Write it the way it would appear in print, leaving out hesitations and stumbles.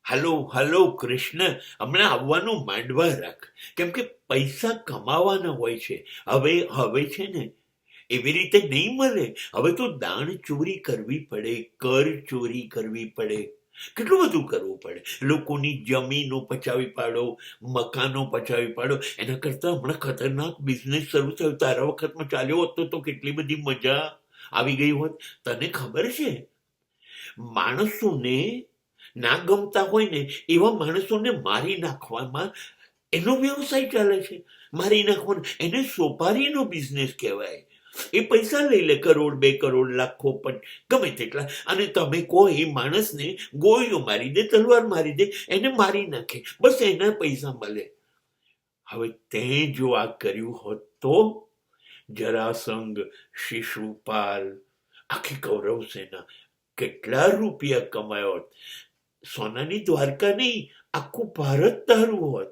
Hello hello Krishna, હમણાં આવવાનું માંડવા રાખ. કેમ કે પૈસા કમાવાના હોય છે. હવે હવે છે ને એવી રીતે નહીં મળે. હવે તો દાણ ચોરી કરવી પડે, કર ચોરી કરવી પડે, કેટલું બધું કરવું પડે. લોકોની જમીનો પચાવી પાડો, મકાનો પચાવી પાડો. એના કરતા હમણાં ખતરનાક બિઝનેસ શરૂ થયો, તારા વખતમાં ચાલ્યો હોત તો કેટલી બધી મજા આવી ગઈ હોત. તને ખબર છે, માણસોને ના ગમતા હોય ને એવા માણસોને મારી નાખવામાં એનો વ્યવસાય ચાલે છે. મારી નાખવાનો એને સોપારીનો બિઝનેસ કહેવાય. એ પૈસા લઈ લે, કરોડ 2 કરોડ લાખો, પણ ગમે તેટલા. અને તમે કહો એ માણસને ગોળીઓ મારી દે, તલવાર મારી દે, એને મારી નાખે, બસ એના પૈસા મળે. હવે તે જો આ કર્યું હોત તો જરાસંઘ, શિશુપાલ, આખી કૌરવ સેના કેટલા રૂપિયા કમાયો હોત. સોનાની દ્વારકા નહીં, આખું ભારત તારું હોત.